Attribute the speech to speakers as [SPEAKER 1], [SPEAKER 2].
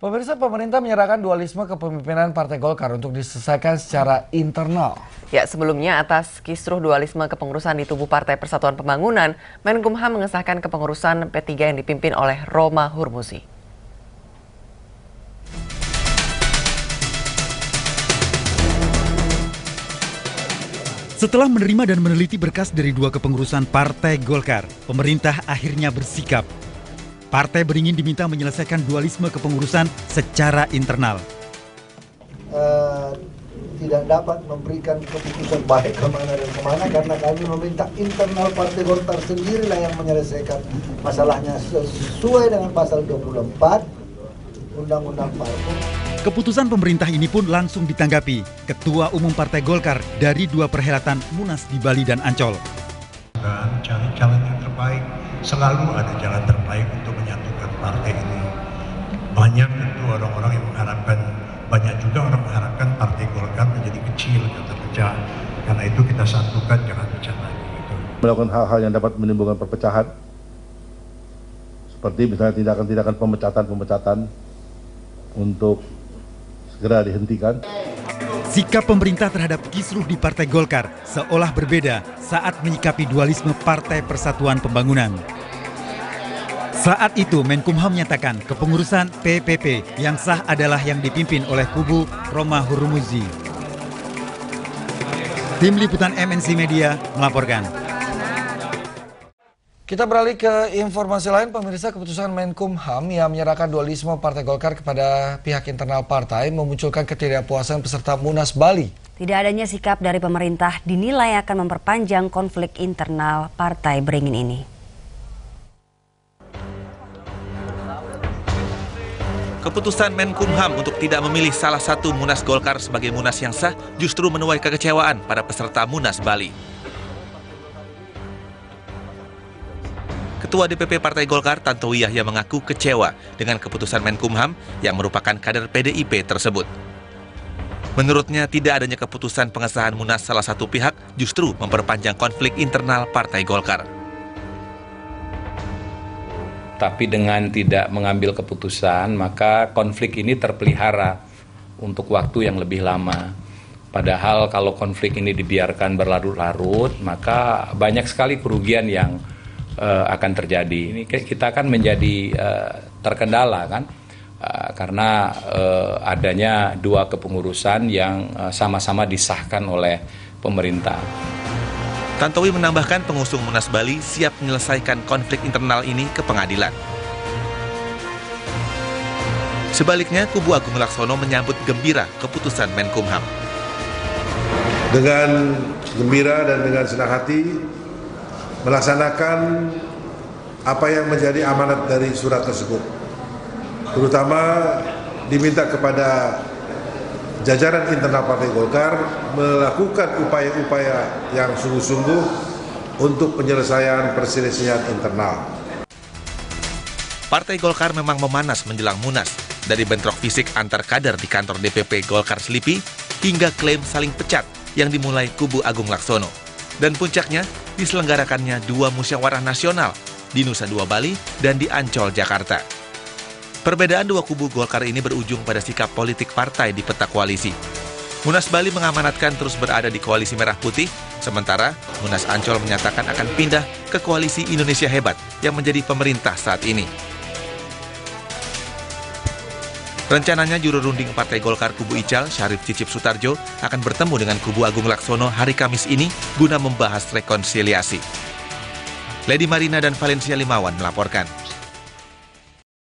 [SPEAKER 1] Pemirsa, pemerintah menyerahkan dualisme kepemimpinan Partai Golkar untuk diselesaikan secara internal.
[SPEAKER 2] Ya, sebelumnya atas kisruh dualisme kepengurusan di tubuh Partai Persatuan Pembangunan, Menkumham mengesahkan kepengurusan P3 yang dipimpin oleh Roma Hurmuzi.
[SPEAKER 3] Setelah menerima dan meneliti berkas dari dua kepengurusan Partai Golkar, pemerintah akhirnya bersikap. Partai beringin diminta menyelesaikan dualisme kepengurusan secara internal.
[SPEAKER 4] Tidak dapat memberikan keputusan baik kemana dan kemana karena kami meminta internal Partai Golkar sendirilah yang menyelesaikan masalahnya sesuai dengan pasal 24 Undang-Undang Partai.
[SPEAKER 3] Keputusan pemerintah ini pun langsung ditanggapi Ketua Umum Partai Golkar dari dua perhelatan Munas di Bali dan Ancol.
[SPEAKER 5] Dan cari jalan yang terbaik, selalu ada jalan terbaik untuk menyatukan partai ini. Banyak tentu orang-orang yang mengharapkan, banyak juga orang mengharapkan Partai Golkar menjadi kecil, terpecah. Karena itu kita satukan, jangan pecah lagi. Gitu.
[SPEAKER 6] Melakukan hal-hal yang dapat menimbulkan perpecahan, seperti misalnya tindakan-tindakan pemecatan untuk segera dihentikan.
[SPEAKER 3] Sikap pemerintah terhadap kisruh di Partai Golkar seolah berbeda saat menyikapi dualisme Partai Persatuan Pembangunan. Saat itu Menkumham menyatakan kepengurusan PPP yang sah adalah yang dipimpin oleh kubu Roma Hurmuzi. Tim Liputan MNC Media melaporkan.
[SPEAKER 1] Kita beralih ke informasi lain, pemirsa. Keputusan Menkumham yang menyerahkan dualisme Partai Golkar kepada pihak internal partai memunculkan ketidakpuasan peserta Munas Bali.
[SPEAKER 7] Tidak adanya sikap dari pemerintah dinilai akan memperpanjang konflik internal Partai Beringin ini.
[SPEAKER 8] Keputusan Menkumham untuk tidak memilih salah satu Munas Golkar sebagai Munas yang sah justru menuai kekecewaan pada peserta Munas Bali. Ketua DPP Partai Golkar Tantowi Yahya mengaku kecewa dengan keputusan Menkumham yang merupakan kader PDIP tersebut. Menurutnya tidak adanya keputusan pengesahan Munas salah satu pihak justru memperpanjang konflik internal Partai Golkar.
[SPEAKER 9] Tapi dengan tidak mengambil keputusan, maka konflik ini terpelihara untuk waktu yang lebih lama. Padahal kalau konflik ini dibiarkan berlarut-larut, maka banyak sekali kerugian yang akan terjadi. Ini kita akan menjadi terkendala kan, karena adanya dua kepengurusan yang sama-sama disahkan oleh pemerintah.
[SPEAKER 8] Tantowi menambahkan pengusung Munas Bali siap menyelesaikan konflik internal ini ke pengadilan. Sebaliknya, kubu Agung Laksono menyambut gembira keputusan Menkumham.
[SPEAKER 5] Dengan gembira dan dengan senang hati melaksanakan apa yang menjadi amanat dari surat tersebut. Terutama diminta kepada jajaran internal Partai Golkar melakukan upaya-upaya yang sungguh-sungguh untuk penyelesaian perselisihan internal.
[SPEAKER 8] Partai Golkar memang memanas menjelang Munas, dari bentrok fisik antar kader di kantor DPP Golkar Selipi hingga klaim saling pecat yang dimulai kubu Agung Laksono. Dan puncaknya diselenggarakannya dua musyawarah nasional di Nusa Dua Bali dan di Ancol, Jakarta. Perbedaan dua kubu Golkar ini berujung pada sikap politik partai di peta koalisi. Munas Bali mengamanatkan terus berada di koalisi Merah Putih, sementara Munas Ancol menyatakan akan pindah ke koalisi Indonesia Hebat yang menjadi pemerintah saat ini. Rencananya juru runding Partai Golkar kubu Ical, Syarif Cicip Sutarjo, akan bertemu dengan kubu Agung Laksono hari Kamis ini guna membahas rekonsiliasi. Lady Marina dan Valencia Limawan melaporkan.